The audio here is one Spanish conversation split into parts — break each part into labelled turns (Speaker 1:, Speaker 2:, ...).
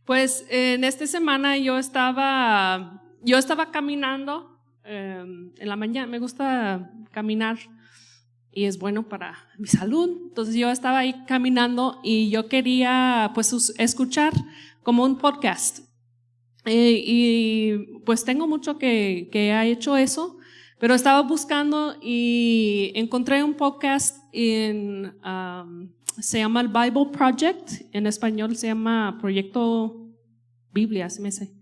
Speaker 1: Pues en esta semana yo estaba caminando en la mañana. Me gusta caminar y es bueno para mi salud. Entonces yo estaba ahí caminando y yo quería pues escuchar como un podcast. Y pues tengo mucho que ha hecho eso, pero estaba buscando y encontré un podcast se llama el Bible Project, en español se llama Proyecto Biblia, se me hace.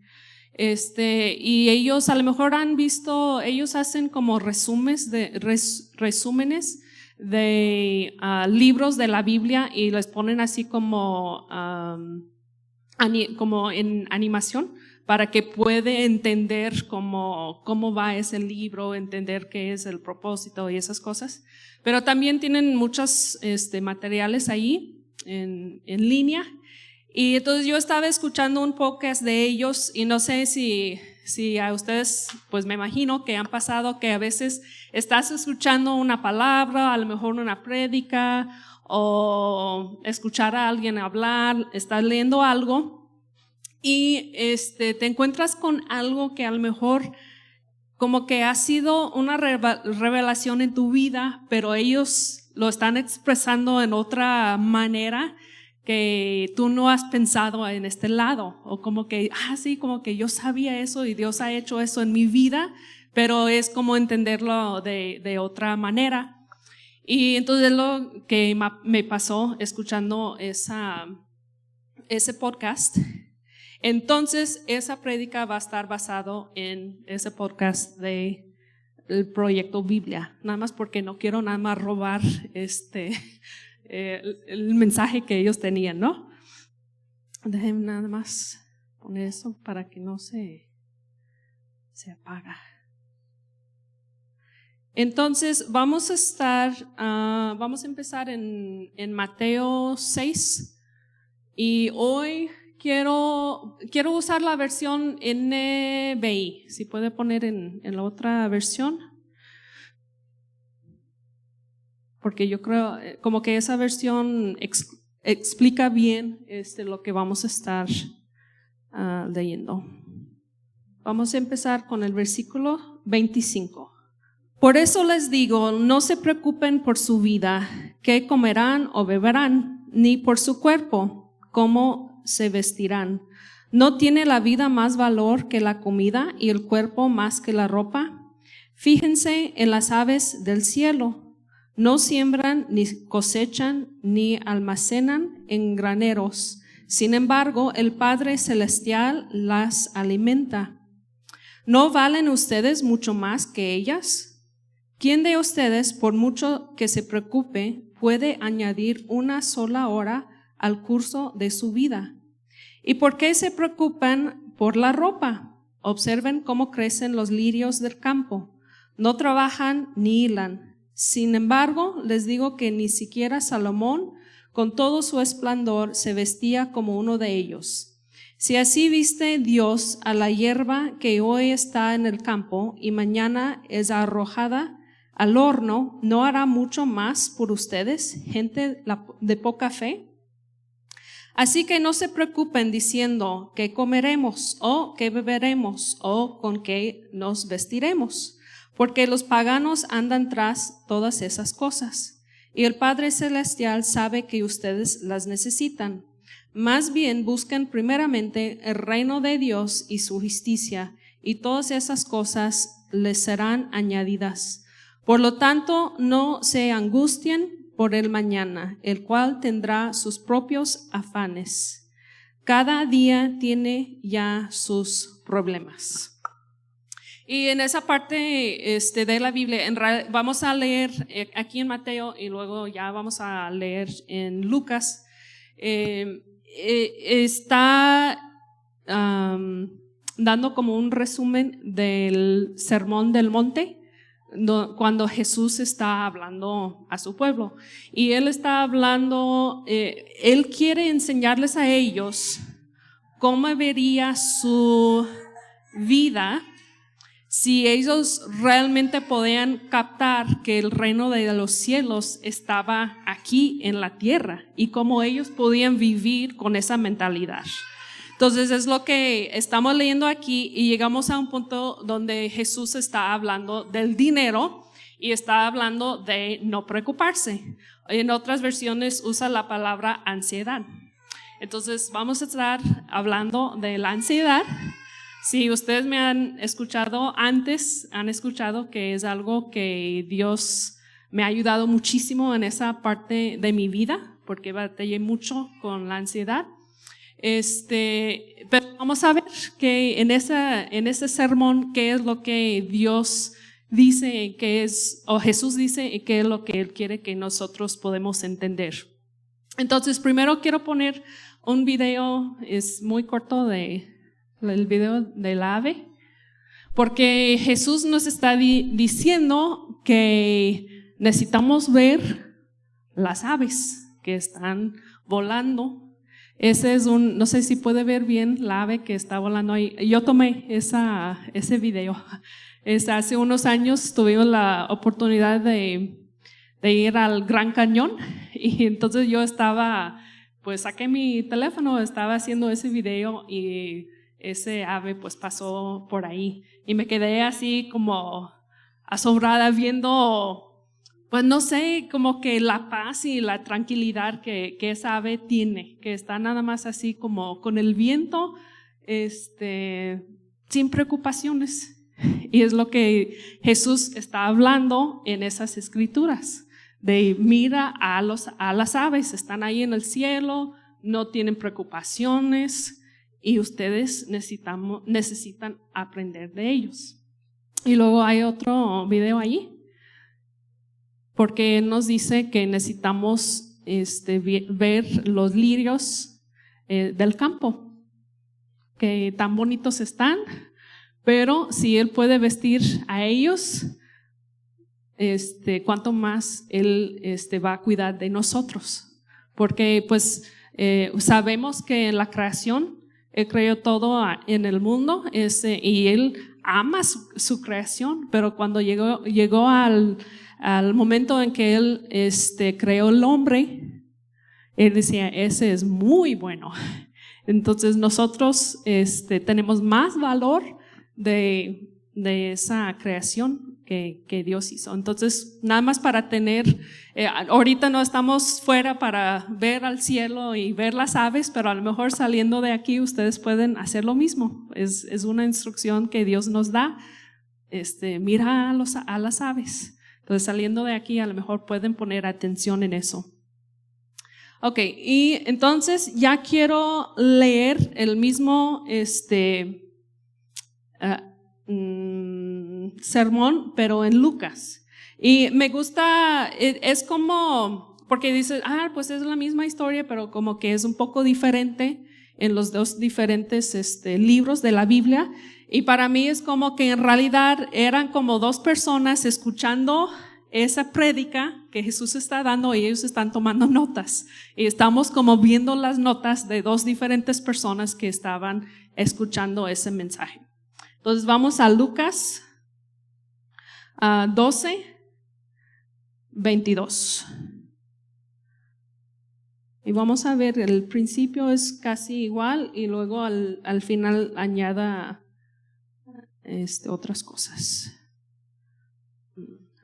Speaker 1: Y ellos a lo mejor han visto, ellos hacen como resúmenes de libros de la Biblia y les ponen así como en animación para que puede entender cómo va ese libro, entender qué es el propósito y esas cosas. Pero también tienen muchos materiales ahí en línea. Y entonces yo estaba escuchando un podcast de ellos y no sé si a ustedes, pues me imagino que han pasado que a veces estás escuchando una palabra, a lo mejor una prédica o escuchar a alguien hablar, estás leyendo algo y te encuentras con algo que a lo mejor como que ha sido una revelación en tu vida, pero ellos lo están expresando en otra manera que tú no has pensado en este lado, o como que, sí, como que yo sabía eso y Dios ha hecho eso en mi vida, pero es como entenderlo de otra manera. Y entonces lo que me pasó escuchando ese podcast, entonces esa prédica va a estar basado en ese podcast de el Proyecto Biblia, nada más porque no quiero nada más robar el mensaje que ellos tenían, ¿no? Déjenme nada más poner eso para que no se apaga. Entonces vamos a empezar en Mateo 6 y hoy quiero usar la versión NBI, si puede poner en la otra versión. Porque yo creo como que esa versión explica bien lo que vamos a estar leyendo. Vamos a empezar con el versículo 25. Por eso les digo, no se preocupen por su vida, qué comerán o beberán, ni por su cuerpo, cómo se vestirán. ¿No tiene la vida más valor que la comida y el cuerpo más que la ropa? Fíjense en las aves del cielo. No siembran, ni cosechan, ni almacenan en graneros. Sin embargo, el Padre Celestial las alimenta. ¿No valen ustedes mucho más que ellas? ¿Quién de ustedes, por mucho que se preocupe, puede añadir una sola hora al curso de su vida? ¿Y por qué se preocupan por la ropa? Observen cómo crecen los lirios del campo. No trabajan ni hilan. Sin embargo, les digo que ni siquiera Salomón, con todo su esplendor, se vestía como uno de ellos. Si así viste Dios a la hierba que hoy está en el campo y mañana es arrojada al horno, ¿no hará mucho más por ustedes, gente de poca fe? Así que no se preocupen diciendo qué comeremos o qué beberemos o con qué nos vestiremos, porque los paganos andan tras todas esas cosas, y el Padre Celestial sabe que ustedes las necesitan. Más bien busquen primeramente el reino de Dios y su justicia, y todas esas cosas les serán añadidas. Por lo tanto, no se angustien por el mañana, el cual tendrá sus propios afanes. Cada día tiene ya sus problemas. Y en esa parte de la Biblia, vamos a leer aquí en Mateo y luego ya vamos a leer en Lucas. Está dando como un resumen del Sermón del Monte, cuando Jesús está hablando a su pueblo. Y Él está hablando, Él quiere enseñarles a ellos cómo vería su vida si ellos realmente podían captar que el reino de los cielos estaba aquí en la tierra y cómo ellos podían vivir con esa mentalidad. Entonces es lo que estamos leyendo aquí y llegamos a un punto donde Jesús está hablando del dinero y está hablando de no preocuparse. En otras versiones usa la palabra ansiedad. Entonces vamos a estar hablando de la ansiedad. Si ustedes me han escuchado antes, han escuchado que es algo que Dios me ha ayudado muchísimo en esa parte de mi vida, porque batallé mucho con la ansiedad. Pero vamos a ver que en ese sermón, qué es lo que Dios dice que es, o Jesús dice, y qué es lo que Él quiere que nosotros podemos entender. Entonces, primero quiero poner un video, es muy corto, el video del ave, porque Jesús nos está diciendo que necesitamos ver las aves que están volando. Ese es no sé si puede ver bien la ave que está volando ahí. Yo tomé ese video. Hace unos años tuvimos la oportunidad de ir al Gran Cañón y entonces yo pues saqué mi teléfono, estaba haciendo ese video y ese ave pues pasó por ahí y me quedé así como asombrada viendo, pues no sé, como que la paz y la tranquilidad que esa ave tiene, que está nada más así como con el viento, sin preocupaciones. Y es lo que Jesús está hablando en esas escrituras, de mira a las aves, están ahí en el cielo, no tienen preocupaciones y ustedes necesitan aprender de ellos. Y luego hay otro video allí, porque nos dice que necesitamos ver los lirios del campo, que tan bonitos están, pero si Él puede vestir a ellos, cuánto más Él va a cuidar de nosotros, porque pues sabemos que en la creación Él creó todo en el mundo y Él ama su creación, pero cuando llegó al momento en que Él creó el hombre, Él decía, ese es muy bueno. Entonces nosotros tenemos más valor de esa creación que Dios hizo. Entonces, nada más para tener, ahorita no estamos fuera para ver al cielo y ver las aves, pero a lo mejor saliendo de aquí ustedes pueden hacer lo mismo. Es una instrucción que Dios nos da. Mira a las aves. Entonces, saliendo de aquí a lo mejor pueden poner atención en eso. Ok, y entonces ya quiero leer el mismo sermón, pero en Lucas. Y me gusta, es como, porque dice, pues es la misma historia, pero como que es un poco diferente en los dos diferentes libros de la Biblia. Y para mí es como que en realidad eran como dos personas escuchando esa prédica que Jesús está dando y ellos están tomando notas. Y estamos como viendo las notas de dos diferentes personas que estaban escuchando ese mensaje. Entonces vamos a Lucas 12:22. Y vamos a ver, el principio es casi igual y luego al final añada otras cosas.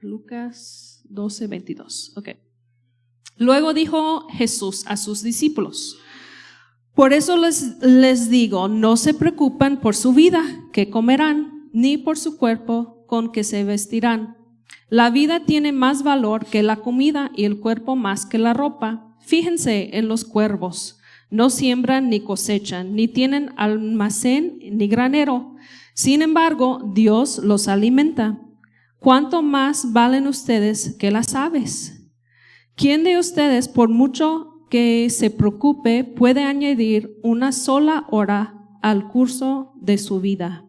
Speaker 1: Lucas 12:22. Okay. Luego dijo Jesús a sus discípulos: por eso les digo, no se preocupen por su vida, qué comerán, ni por su cuerpo, con qué se vestirán. La vida tiene más valor que la comida y el cuerpo más que la ropa. Fíjense en los cuervos, no siembran ni cosechan, ni tienen almacén ni granero. Sin embargo, Dios los alimenta. ¿Cuánto más valen ustedes que las aves? ¿Quién de ustedes, por mucho que se preocupe, puede añadir una sola hora al curso de su vida?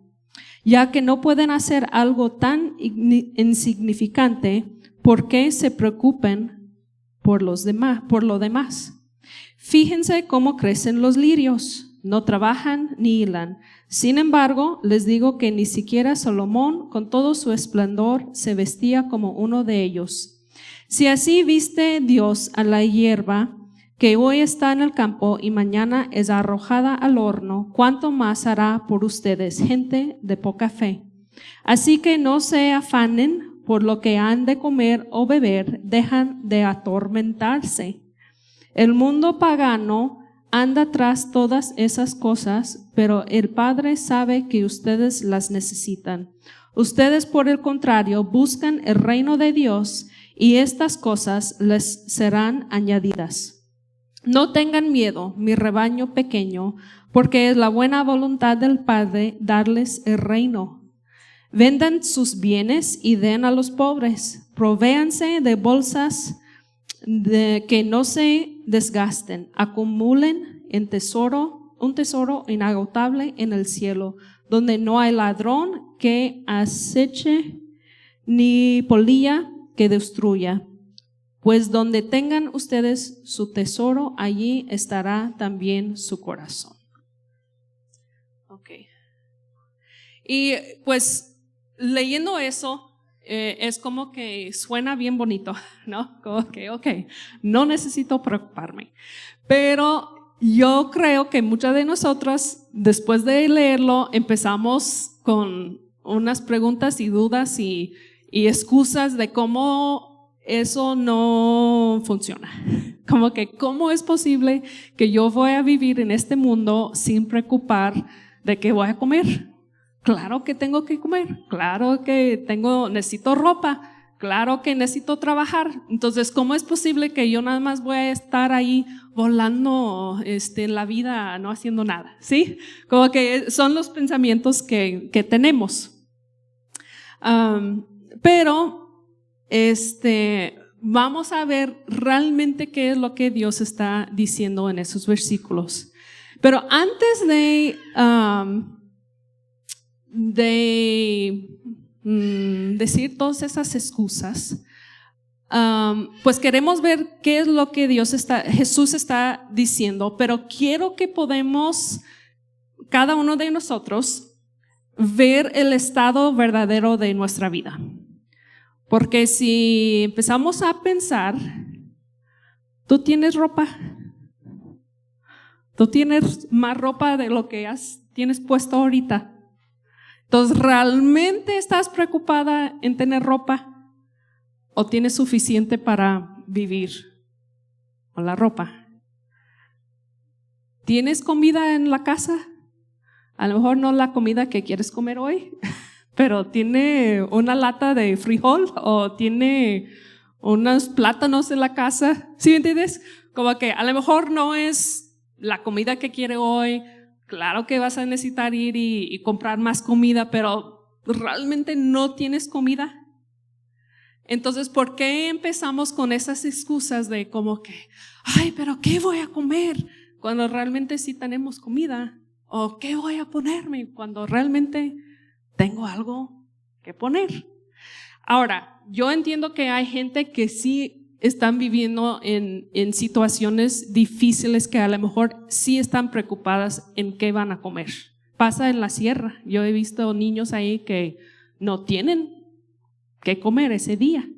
Speaker 1: Ya que no pueden hacer algo tan insignificante, ¿por qué se preocupen por lo demás? Fíjense cómo crecen los lirios, no trabajan ni hilan. Sin embargo, les digo que ni siquiera Salomón, con todo su esplendor, se vestía como uno de ellos. Si así viste Dios a la hierba que hoy está en el campo y mañana es arrojada al horno, ¿cuánto más hará por ustedes, gente de poca fe? Así que no se afanen por lo que han de comer o beber, dejan de atormentarse. El mundo pagano anda tras todas esas cosas, pero el Padre sabe que ustedes las necesitan. Ustedes, por el contrario, buscan el reino de Dios y estas cosas les serán añadidas. No tengan miedo, mi rebaño pequeño, porque es la buena voluntad del Padre darles el reino. Vendan sus bienes y den a los pobres. Provéanse de bolsas que no se desgasten. Acumulen un tesoro inagotable en el cielo, donde no hay ladrón que aceche ni polilla que destruya. Pues donde tengan ustedes su tesoro, allí estará también su corazón. Okay. Y pues leyendo eso, es como que suena bien bonito, ¿no? Como que, no necesito preocuparme. Pero yo creo que muchas de nosotras, después de leerlo, empezamos con unas preguntas y dudas y excusas de cómo eso no funciona. Como que, ¿cómo es posible que yo voy a vivir en este mundo sin preocupar de qué voy a comer? Claro que tengo que comer, claro que necesito ropa, claro que necesito trabajar. Entonces, ¿cómo es posible que yo nada más voy a estar ahí volando en la vida, no haciendo nada? ¿Sí? Como que son los pensamientos que tenemos. Pero vamos a ver realmente qué es lo que Dios está diciendo en esos versículos. Pero antes de decir todas esas excusas, pues queremos ver qué es lo que Jesús está diciendo, pero quiero que podemos, cada uno de nosotros, ver el estado verdadero de nuestra vida. Porque si empezamos a pensar, tú tienes ropa, tú tienes más ropa de lo que tienes puesto ahorita. Entonces, ¿realmente estás preocupada en tener ropa? ¿O tienes suficiente para vivir con la ropa? ¿Tienes comida en la casa? A lo mejor no la comida que quieres comer hoy, pero tiene una lata de frijol o tiene unos plátanos en la casa. ¿Sí me entiendes? Como que a lo mejor no es la comida que quiere hoy. Claro que vas a necesitar ir y comprar más comida, pero realmente no tienes comida. Entonces, ¿por qué empezamos con esas excusas de como que, pero ¿qué voy a comer? Cuando realmente sí tenemos comida. ¿O qué voy a ponerme? Cuando realmente tengo algo que poner. Ahora, yo entiendo que hay gente que sí están viviendo en situaciones difíciles, que a lo mejor sí están preocupadas en qué van a comer. Pasa en la sierra. Yo he visto niños ahí que no tienen qué comer ese día.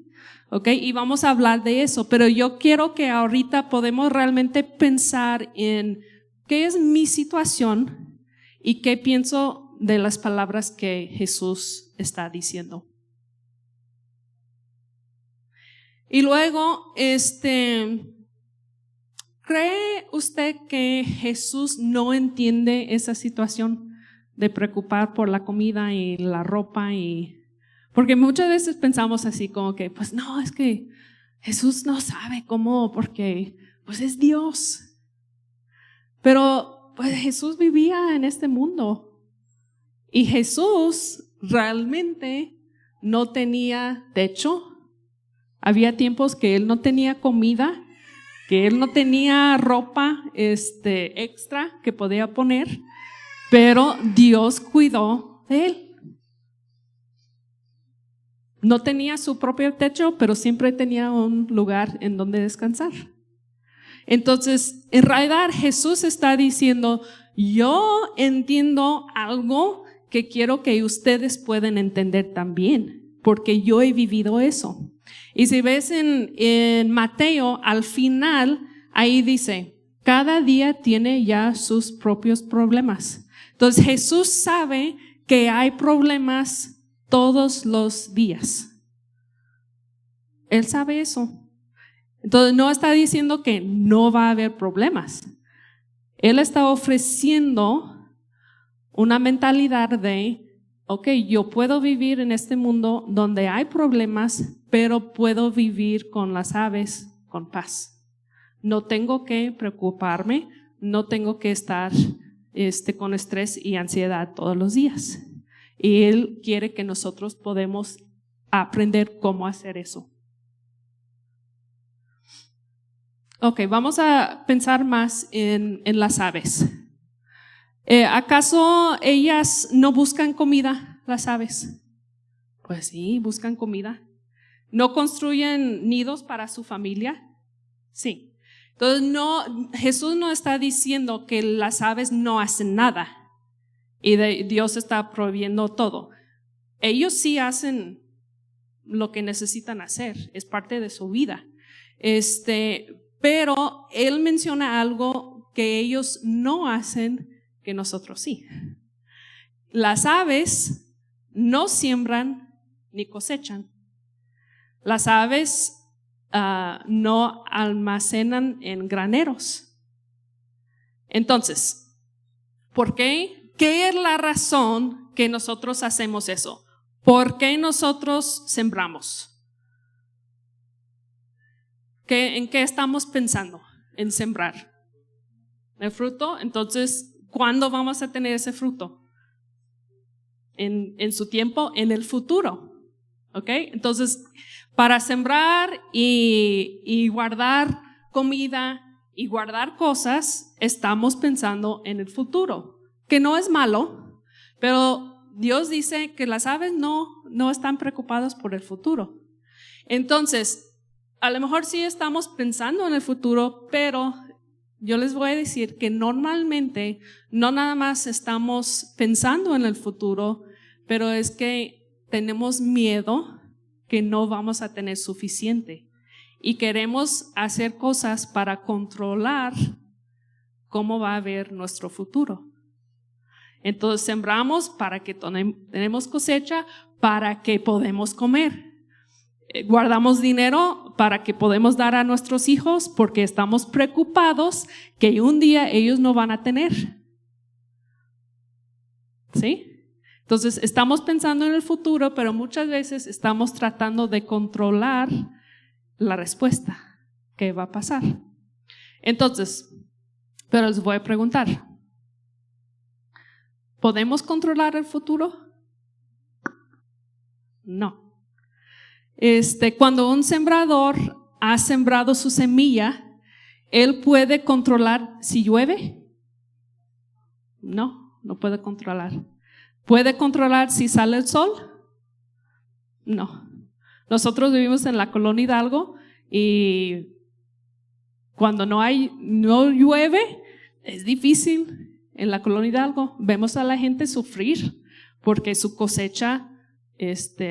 Speaker 1: ¿Okay? Y vamos a hablar de eso, pero yo quiero que ahorita podemos realmente pensar en qué es mi situación y qué pienso de las palabras que Jesús está diciendo. Y luego, ¿cree usted que Jesús no entiende esa situación de preocupar por la comida y la ropa? Porque muchas veces pensamos así como que, pues no, es que Jesús no sabe cómo, porque pues es Dios. Pero pues Jesús vivía en este mundo y Jesús realmente no tenía techo. Había tiempos que él no tenía comida, que él no tenía ropa extra que podía poner, pero Dios cuidó de él. No tenía su propio techo, pero siempre tenía un lugar en donde descansar. Entonces, en realidad Jesús está diciendo, yo entiendo algo que quiero que ustedes puedan entender también, porque yo he vivido eso. Y si ves en Mateo, al final ahí dice, cada día tiene ya sus propios problemas. Entonces Jesús sabe que hay problemas todos los días. Él sabe eso. Entonces no está diciendo que no va a haber problemas. Él está ofreciendo una mentalidad de, ok, yo puedo vivir en este mundo donde hay problemas, pero puedo vivir con las aves con paz. No tengo que preocuparme, no tengo que estar con estrés y ansiedad todos los días. Y Él quiere que nosotros podamos aprender cómo hacer eso. Ok, vamos a pensar más en las aves. ¿Acaso ellas no buscan comida, las aves? Pues sí, buscan comida. ¿No construyen nidos para su familia? Sí. Entonces Jesús no está diciendo que las aves no hacen nada y Dios está proveyendo todo. Ellos sí hacen lo que necesitan hacer, es parte de su vida. Pero Él menciona algo que ellos no hacen que nosotros sí. Las aves no siembran ni cosechan. Las aves no almacenan en graneros. Entonces, ¿por qué? ¿Qué es la razón que nosotros hacemos eso? ¿Por qué nosotros sembramos? ¿En qué estamos pensando? En sembrar el fruto. Entonces, ¿cuándo vamos a tener ese fruto? En su tiempo, en el futuro. ¿Ok? Entonces, para sembrar y guardar comida y guardar cosas, estamos pensando en el futuro, que no es malo, pero Dios dice que las aves no están preocupadas por el futuro. Entonces, a lo mejor sí estamos pensando en el futuro, pero yo les voy a decir que normalmente no nada más estamos pensando en el futuro, pero es que tenemos miedo que no vamos a tener suficiente y queremos hacer cosas para controlar cómo va a ver nuestro futuro. Entonces sembramos para que tenemos cosecha, para que podemos comer. Guardamos dinero para que podemos dar a nuestros hijos porque estamos preocupados que un día ellos no van a tener. ¿Sí? Entonces estamos pensando en el futuro, pero muchas veces estamos tratando de controlar la respuesta que va a pasar. Entonces, pero les voy a preguntar, ¿podemos controlar el futuro? No. Cuando un sembrador ha sembrado su semilla, ¿él puede controlar si llueve? No puede controlar. ¿Puede controlar si sale el sol? No. Nosotros vivimos en la colonia Hidalgo y cuando no llueve, es difícil en la colonia Hidalgo. Vemos a la gente sufrir porque su cosecha,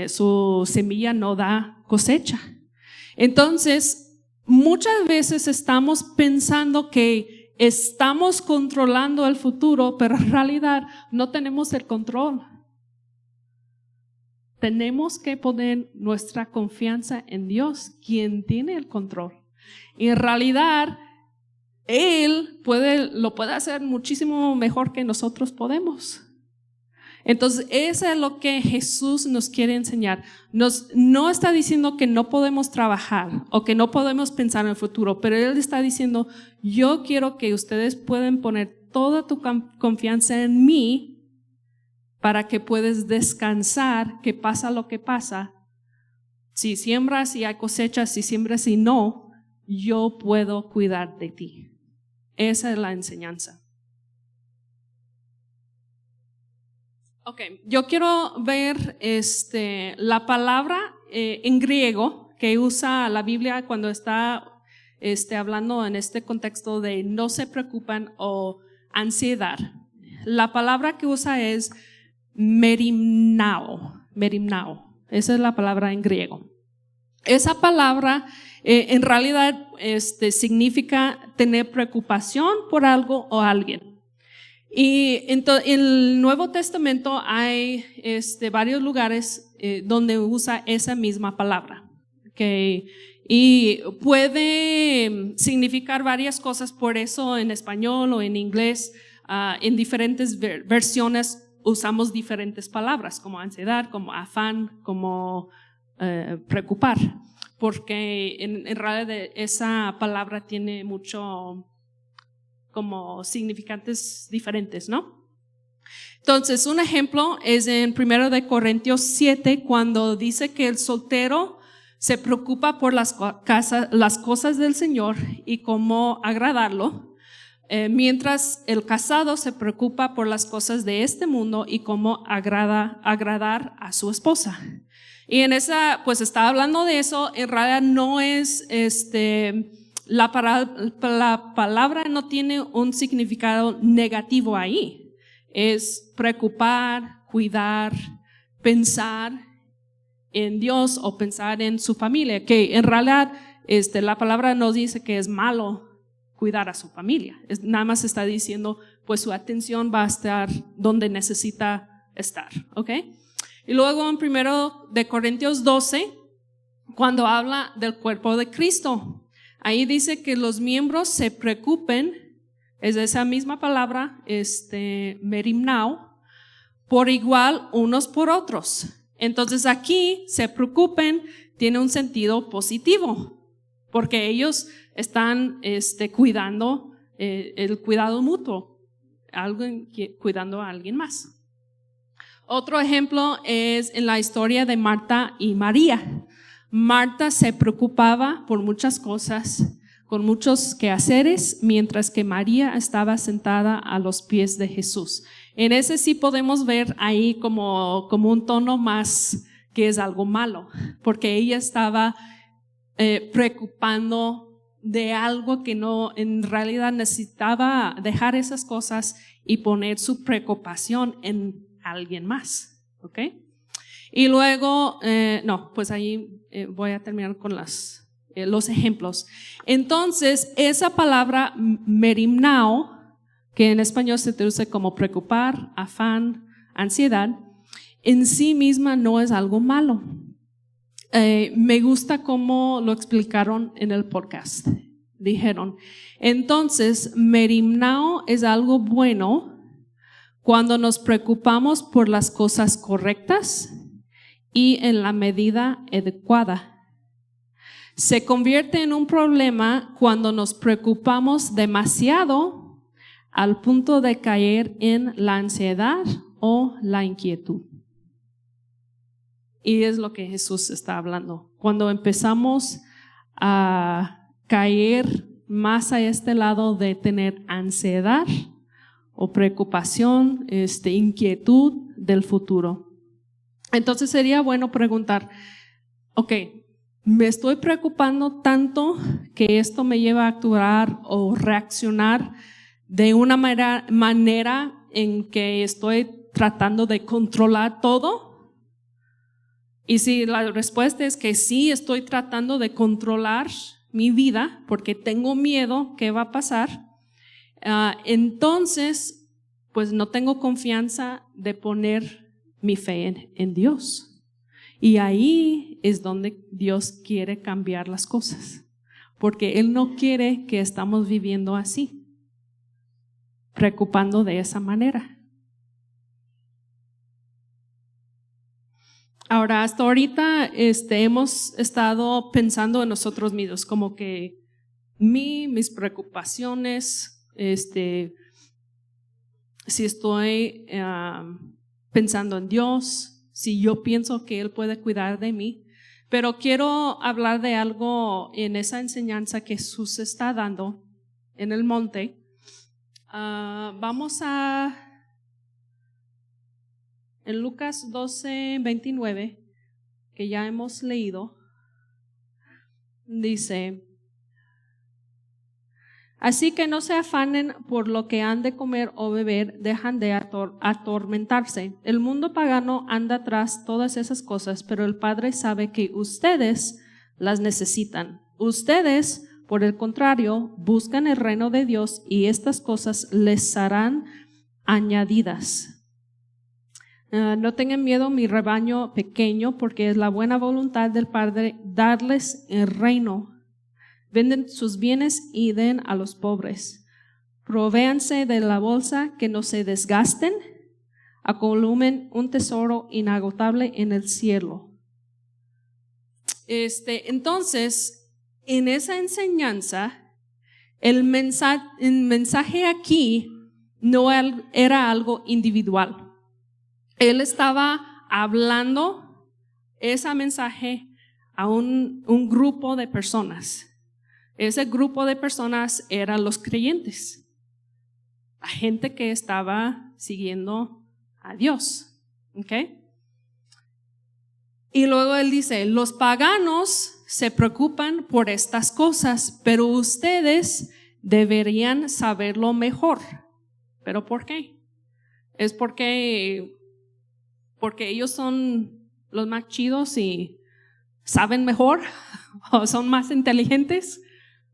Speaker 1: su semilla no da cosecha. Entonces, muchas veces estamos pensando que estamos controlando el futuro, pero en realidad no tenemos el control. Tenemos que poner nuestra confianza en Dios, quien tiene el control. Y en realidad, Él lo puede hacer muchísimo mejor que nosotros podemos. Entonces, eso es lo que Jesús nos quiere enseñar. No está diciendo que no podemos trabajar o que no podemos pensar en el futuro, pero Él está diciendo, yo quiero que ustedes puedan poner toda tu confianza en mí para que puedas descansar, que pasa lo que pasa. Si siembras y hay cosechas, si siembras y no, yo puedo cuidar de ti. Esa es la enseñanza. Ok, yo quiero ver la palabra en griego que usa la Biblia cuando está hablando en este contexto de no se preocupan o ansiedad. La palabra que usa es merimnao. Esa es la palabra en griego. Esa palabra en realidad significa tener preocupación por algo o alguien. Y en el Nuevo Testamento hay varios lugares donde usa esa misma palabra. Okay. Y puede significar varias cosas, por eso en español o en inglés, en diferentes versiones usamos diferentes palabras, como ansiedad, como afán, como preocupar, porque en realidad esa palabra tiene mucho como significantes diferentes, ¿no? Entonces, un ejemplo es en 1 de Corintios 7, cuando dice que el soltero se preocupa por las cosas del Señor y cómo agradarlo, mientras el casado se preocupa por las cosas de este mundo y cómo agradar a su esposa. Y en esa, pues estaba hablando de eso, en realidad no es, la palabra no tiene un significado negativo ahí. Es preocupar, cuidar, pensar en Dios o pensar en su familia, que en realidad la palabra nos dice que es malo cuidar a su familia. Nada más está diciendo, pues su atención va a estar donde necesita estar, ¿ok? Y luego en 1 de Corintios 12, cuando habla del cuerpo de Cristo, ahí dice que los miembros se preocupen, es esa misma palabra, merimnao, por igual unos por otros. Entonces aquí se preocupen tiene un sentido positivo, porque ellos están cuidando, el cuidado mutuo, cuidando a alguien más. Otro ejemplo es en la historia de Marta y María. Marta se preocupaba por muchas cosas, con muchos quehaceres, mientras que María estaba sentada a los pies de Jesús. En ese sí podemos ver ahí como un tono más que es algo malo, porque ella estaba preocupando de algo que no, en realidad necesitaba dejar esas cosas y poner su preocupación en alguien más, ¿ok? Y luego, pues ahí voy a terminar con los ejemplos. Entonces, esa palabra merimnao, que en español se traduce como preocupar, afán, ansiedad, en sí misma no es algo malo. Me gusta cómo lo explicaron en el podcast. Dijeron, entonces, merimnao es algo bueno cuando nos preocupamos por las cosas correctas y en la medida adecuada. Se convierte en un problema cuando nos preocupamos demasiado al punto de caer en la ansiedad o la inquietud. Y es lo que Jesús está hablando. Cuando empezamos a caer más a este lado de tener ansiedad o preocupación, inquietud del futuro. Entonces sería bueno preguntar, ok, ¿me estoy preocupando tanto que esto me lleva a actuar o reaccionar de una manera en que estoy tratando de controlar todo? Y si la respuesta es que sí, estoy tratando de controlar mi vida porque tengo miedo, ¿qué va a pasar? Entonces, pues no tengo confianza de poner mi fe en Dios. Y ahí es donde Dios quiere cambiar las cosas, porque Él no quiere que estamos viviendo así, preocupando de esa manera. Ahora, hasta ahorita hemos estado pensando en nosotros mismos, como que mis preocupaciones, si estoy pensando en Dios, si yo pienso que Él puede cuidar de mí. Pero quiero hablar de algo en esa enseñanza que Jesús está dando en el monte. Vamos en Lucas 12:29, que ya hemos leído, dice: así que no se afanen por lo que han de comer o beber, dejan de atormentarse. El mundo pagano anda tras todas esas cosas, pero el Padre sabe que ustedes las necesitan. Ustedes, por el contrario, buscan el reino de Dios y estas cosas les serán añadidas. No tengan miedo, mi rebaño pequeño, porque es la buena voluntad del Padre darles el reino. Venden sus bienes y den a los pobres. Provéanse de la bolsa, que no se desgasten. Acumulen un tesoro inagotable en el cielo. Entonces, en esa enseñanza, el mensaje aquí no era algo individual. Él estaba hablando ese mensaje a un grupo de personas. Ese grupo de personas eran los creyentes, la gente que estaba siguiendo a Dios. ¿Okay? Y luego él dice, los paganos se preocupan por estas cosas, pero ustedes deberían saberlo mejor. ¿Pero por qué? Es porque ellos son los más chidos y saben mejor o son más inteligentes.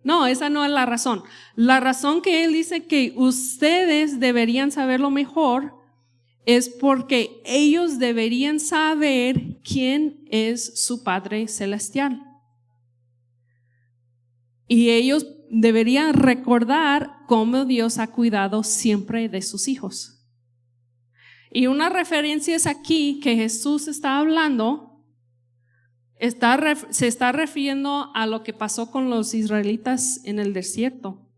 Speaker 1: No, esa no es la razón. La razón que él dice que ustedes deberían saberlo mejor es porque ellos deberían saber quién es su Padre Celestial. Y ellos deberían recordar cómo Dios ha cuidado siempre de sus hijos. Y una referencia es aquí que Jesús está hablando, se está refiriendo a lo que pasó con los israelitas en el desierto.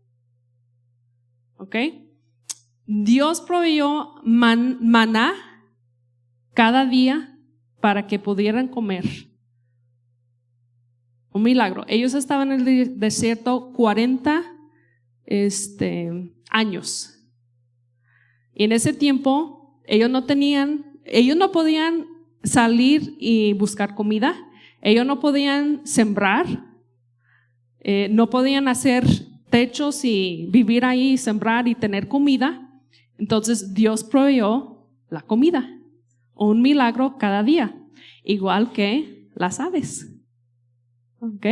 Speaker 1: ¿Ok? Dios proveyó maná cada día para que pudieran comer. Un milagro. Ellos estaban en el desierto 40 años. Y en ese tiempo ellos no podían salir y buscar comida. Ellos no podían sembrar. No podían hacer techos y vivir ahí, sembrar y tener comida. Entonces Dios proveyó la comida. Un milagro cada día. Igual que las aves. ¿Ok?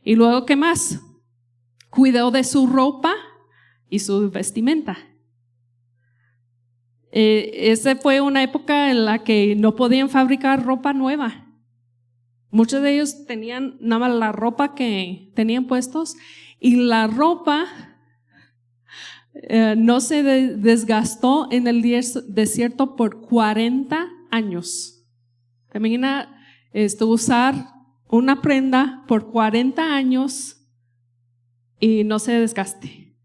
Speaker 1: Y luego, ¿qué más? Cuidó de su ropa y su vestimenta. Esa fue una época en la que no podían fabricar ropa nueva. Muchos de ellos tenían nada más la ropa que tenían puestos y la ropa no se desgastó en el desierto por 40 años. ¿Te imaginas usar una prenda por 40 años y no se desgaste?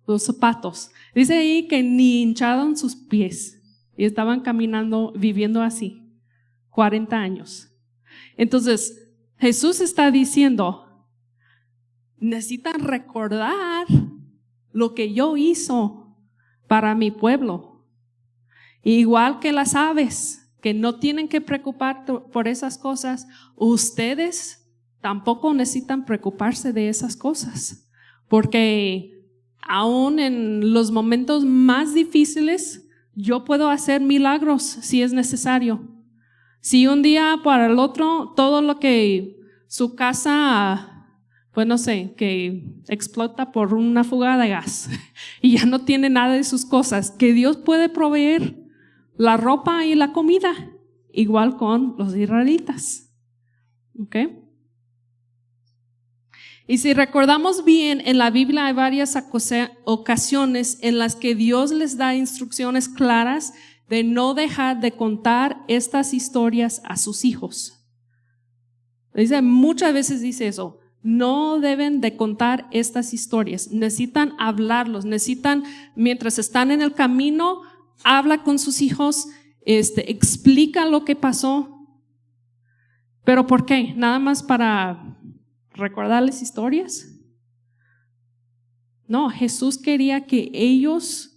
Speaker 1: Los zapatos. Dice ahí que ni hincharon sus pies y estaban caminando, viviendo así, 40 años. Entonces, Jesús está diciendo, necesitan recordar lo que yo hizo para mi pueblo. Igual que las aves, que no tienen que preocupar por esas cosas, ustedes tampoco necesitan preocuparse de esas cosas, porque aún en los momentos más difíciles, yo puedo hacer milagros si es necesario. Si un día para el otro, todo lo que su casa, pues no sé, que explota por una fuga de gas y ya no tiene nada de sus cosas, que Dios puede proveer la ropa y la comida, igual con los israelitas. ¿Ok? Y si recordamos bien, en la Biblia hay varias ocasiones en las que Dios les da instrucciones claras de no dejar de contar estas historias a sus hijos. Muchas veces dice eso, no deben de contar estas historias, necesitan hablarlos, mientras están en el camino, habla con sus hijos, explica lo que pasó. ¿Pero por qué? ¿Nada más para recordarles historias? No, Jesús quería que ellos,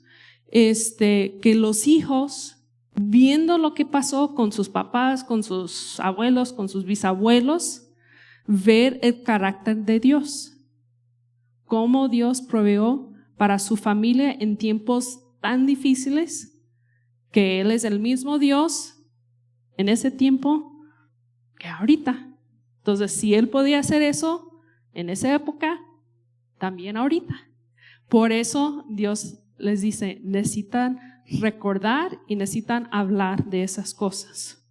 Speaker 1: que los hijos, viendo lo que pasó con sus papás, con sus abuelos, con sus bisabuelos, ver el carácter de Dios, cómo Dios proveó para su familia en tiempos tan difíciles, que Él es el mismo Dios en ese tiempo que ahorita. Entonces, si Él podía hacer eso en esa época, también ahorita. Por eso Dios les dice, necesitan recordar y necesitan hablar de esas cosas.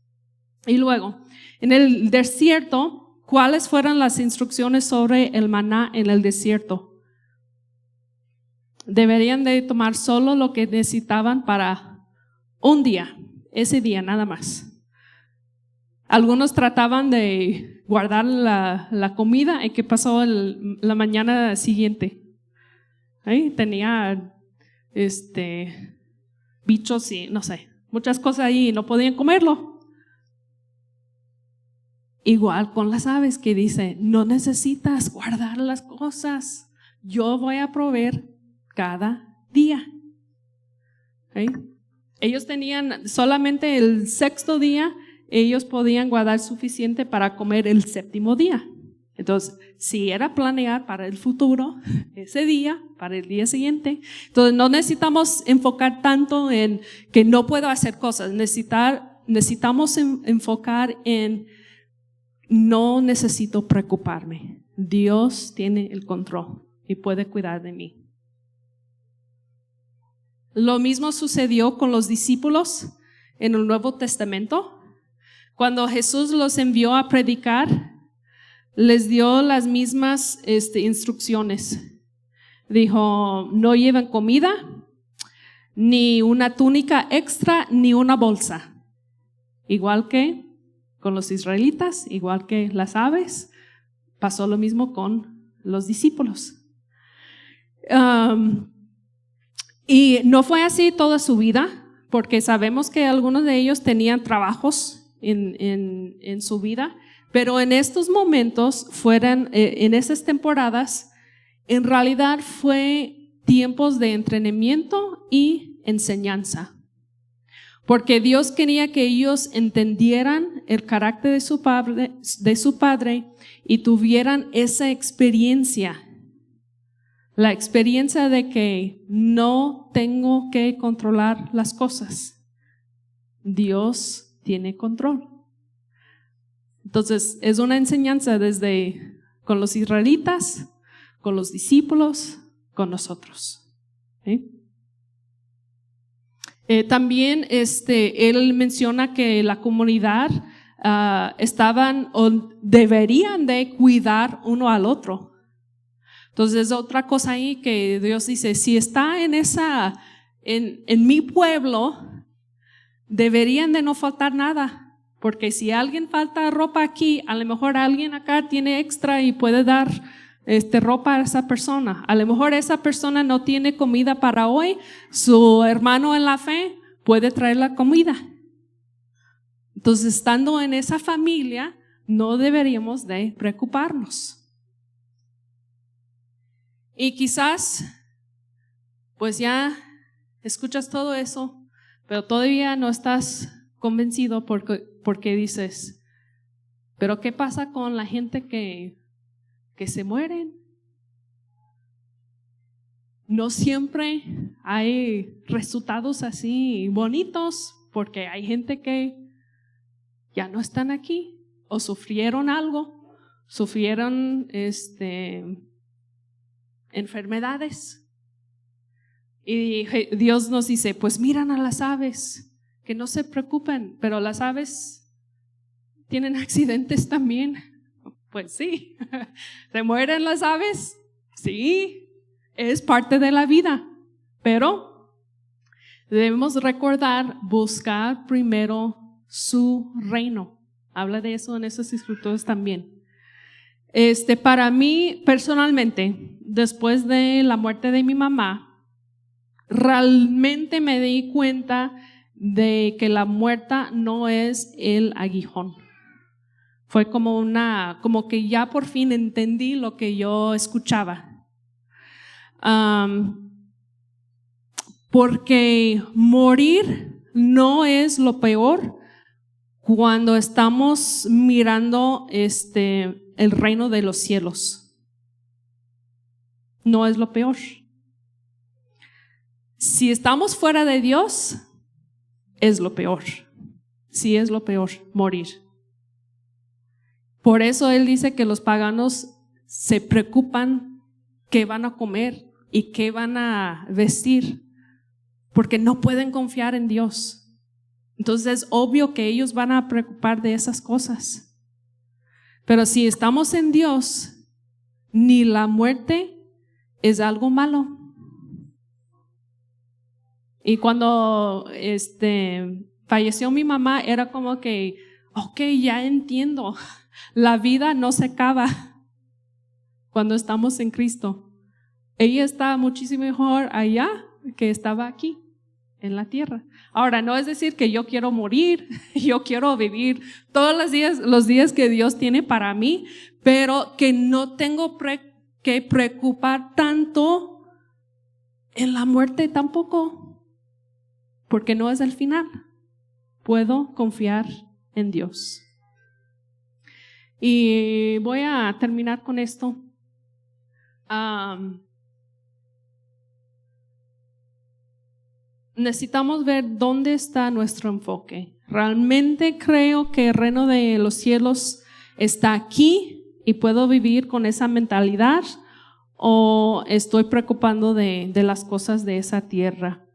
Speaker 1: Y luego, en el desierto, ¿cuáles fueron las instrucciones sobre el maná en el desierto? Deberían de tomar solo lo que necesitaban para un día, ese día nada más. Algunos trataban de guardar la comida. ¿Y qué pasó la mañana siguiente? ¿Eh? Tenía bichos y no sé, muchas cosas ahí y no podían comerlo. Igual con las aves que dice, no necesitas guardar las cosas, yo voy a proveer cada día. ¿Eh? Ellos tenían solamente el sexto día, ellos podían guardar suficiente para comer el séptimo día. Entonces, si era planear para el futuro, ese día, para el día siguiente, entonces no necesitamos enfocar tanto en que no puedo hacer cosas, necesitamos enfocar en no necesito preocuparme. Dios tiene el control y puede cuidar de mí. Lo mismo sucedió con los discípulos en el Nuevo Testamento. Cuando Jesús los envió a predicar, les dio las mismas instrucciones. Dijo, no lleven comida, ni una túnica extra, ni una bolsa. Igual que con los israelitas, igual que las aves, pasó lo mismo con los discípulos. Y no fue así toda su vida, porque sabemos que algunos de ellos tenían trabajos en su vida, pero en estos momentos en esas temporadas, en realidad fue tiempos de entrenamiento y enseñanza. Porque Dios quería que ellos entendieran el carácter de su padre y tuvieran esa experiencia. La experiencia de que no tengo que controlar las cosas. Dios tiene control. Entonces, es una enseñanza desde con los israelitas, con los discípulos, con nosotros. ¿Sí? También él menciona que la comunidad estaban o deberían de cuidar uno al otro. Entonces es otra cosa ahí que Dios dice, si está en mi pueblo, deberían de no faltar nada, porque si alguien falta ropa aquí, a lo mejor alguien acá tiene extra y puede dar ropa a esa persona. A lo mejor esa persona no tiene comida para hoy, su hermano en la fe puede traer la comida. Entonces, estando en esa familia, no deberíamos de preocuparnos. Y quizás, pues ya escuchas todo eso, pero todavía no estás convencido porque dices, pero ¿qué pasa con la gente que se mueren? No siempre hay resultados así bonitos, porque hay gente que ya no están aquí o sufrieron algo, sufrieron enfermedades. Y Dios nos dice, pues miran a las aves, que no se preocupen, pero las aves tienen accidentes también. Pues sí, ¿se mueren las aves? Sí, es parte de la vida, pero debemos recordar, buscar primero su reino. Habla de eso en esas escrituras también. Para mí, personalmente, después de la muerte de mi mamá, realmente me di cuenta de que la muerte no es el aguijón. Fue como que ya por fin entendí lo que yo escuchaba. Porque morir no es lo peor cuando estamos mirando el reino de los cielos. No es lo peor. Si estamos fuera de Dios, es lo peor. Sí es lo peor, morir. Por eso Él dice que los paganos se preocupan qué van a comer y qué van a vestir, porque no pueden confiar en Dios. Entonces es obvio que ellos van a preocupar de esas cosas. Pero si estamos en Dios, ni la muerte es algo malo. Y cuando falleció mi mamá, era como que, ok, ya entiendo, la vida no se acaba cuando estamos en Cristo. Ella está muchísimo mejor allá que estaba aquí, en la tierra. Ahora, no es decir que yo quiero morir, yo quiero vivir todos los días que Dios tiene para mí, pero que no tengo que preocupar tanto en la muerte tampoco, porque no es el final. Puedo confiar en Dios. Y voy a terminar con esto. Necesitamos ver dónde está nuestro enfoque. ¿Realmente creo que el reino de los cielos está aquí y puedo vivir con esa mentalidad? ¿O estoy preocupando de las cosas de esa tierra?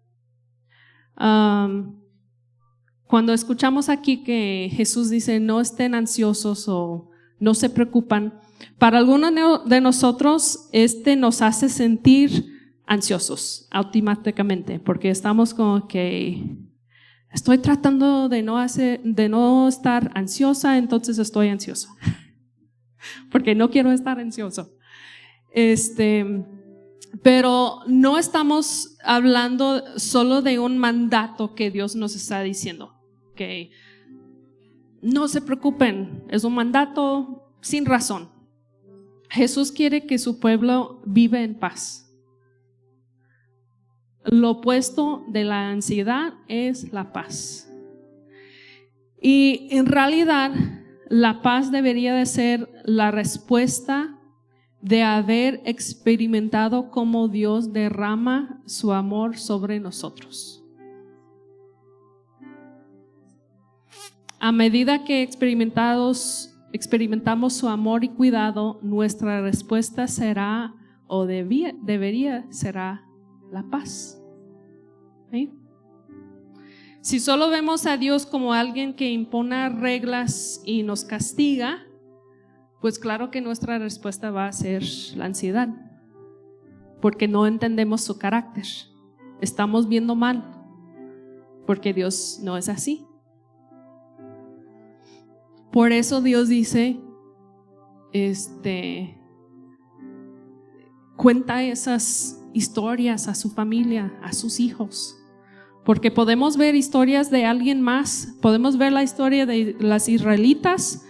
Speaker 1: Cuando escuchamos aquí que Jesús dice no estén ansiosos o no se preocupan, para algunos de nosotros nos hace sentir ansiosos automáticamente, porque estamos como que estoy tratando de no estar ansiosa, entonces estoy ansiosa porque no quiero estar ansioso. Pero no estamos hablando solo de un mandato que Dios nos está diciendo, que no se preocupen, es un mandato sin razón. Jesús quiere que su pueblo viva en paz. Lo opuesto de la ansiedad es la paz. Y en realidad, la paz debería de ser la respuesta de haber experimentado cómo Dios derrama su amor sobre nosotros. A medida que experimentamos su amor y cuidado, nuestra respuesta será o debería será la paz. ¿Sí? Si solo vemos a Dios como alguien que impone reglas y nos castiga, pues claro que nuestra respuesta va a ser la ansiedad, porque no entendemos su carácter. Estamos viendo mal, porque Dios no es así. Por eso Dios dice, cuenta esas historias a su familia, a sus hijos, porque podemos ver historias de alguien más, podemos ver la historia de las israelitas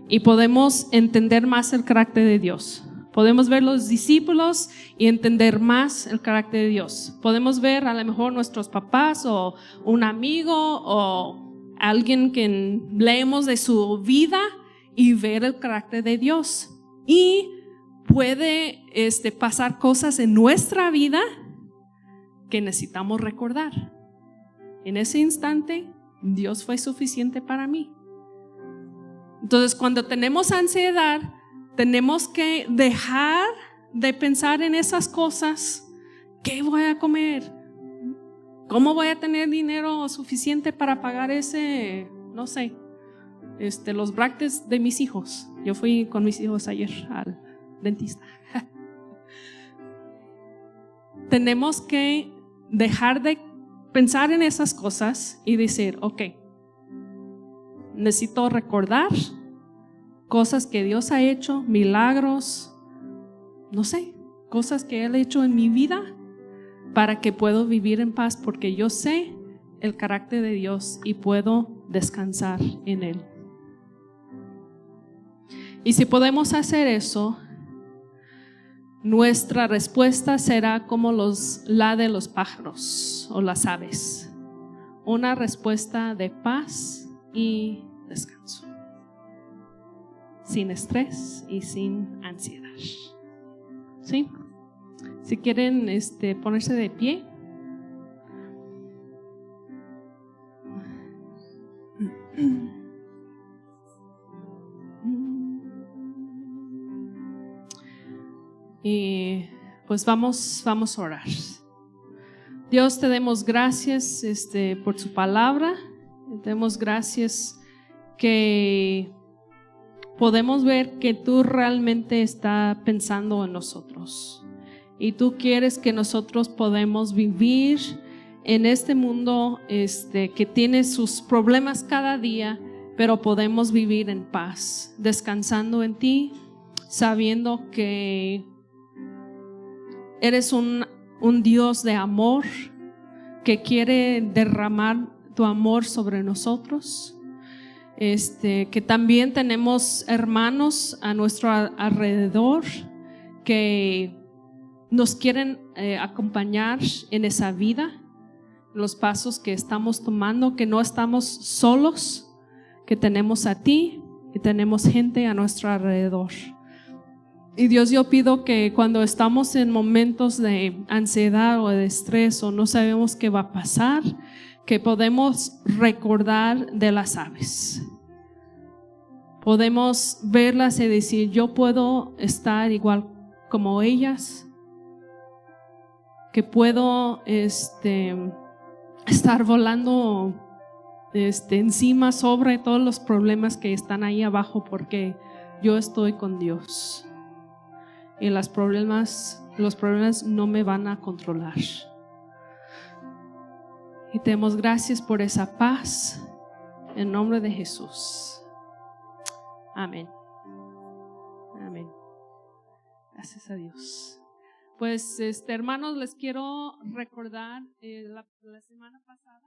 Speaker 1: y podemos entender más el carácter de Dios. Podemos ver los discípulos y entender más el carácter de Dios. Podemos ver a lo mejor nuestros papás o un amigo o alguien que leemos de su vida y ver el carácter de Dios. Y puede pasar cosas en nuestra vida que necesitamos recordar. En ese instante, Dios fue suficiente para mí. Entonces, cuando tenemos ansiedad, tenemos que dejar de pensar en esas cosas. ¿Qué voy a comer? ¿Cómo voy a tener dinero suficiente para pagar no sé, los brackets de mis hijos? Yo fui con mis hijos ayer al dentista. Tenemos que dejar de pensar en esas cosas y decir, ok, necesito recordar cosas que Dios ha hecho, milagros, no sé, cosas que Él ha hecho en mi vida para que pueda vivir en paz, porque yo sé el carácter de Dios y puedo descansar en Él. Y si podemos hacer eso, nuestra respuesta será como la de los pájaros o las aves, una respuesta de paz y descanso, sin estrés y sin ansiedad. ¿Sí? Si quieren ponerse de pie. Y pues vamos a orar. Dios, te damos gracias por tu palabra. Te damos gracias que podemos ver que tú realmente estás pensando en nosotros. Y tú quieres que nosotros podamos vivir en este mundo que tiene sus problemas cada día, pero podemos vivir en paz, descansando en ti, sabiendo que eres un Dios de amor que quiere derramar tu amor sobre nosotros. Que también tenemos hermanos a nuestro alrededor que nos quieren acompañar en esa vida, los pasos que estamos tomando, que no estamos solos, que tenemos a ti y tenemos gente a nuestro alrededor. Y Dios, yo pido que cuando estamos en momentos de ansiedad o de estrés o no sabemos qué va a pasar, que podemos recordar de las aves. Podemos verlas y decir, yo puedo estar igual como ellas, que puedo estar volando encima sobre todos los problemas que están ahí abajo, porque yo estoy con Dios y los problemas no me van a controlar. Y te damos gracias por esa paz en nombre de Jesús. Amén. Amén. Gracias a Dios. Pues hermanos, les quiero recordar la semana pasada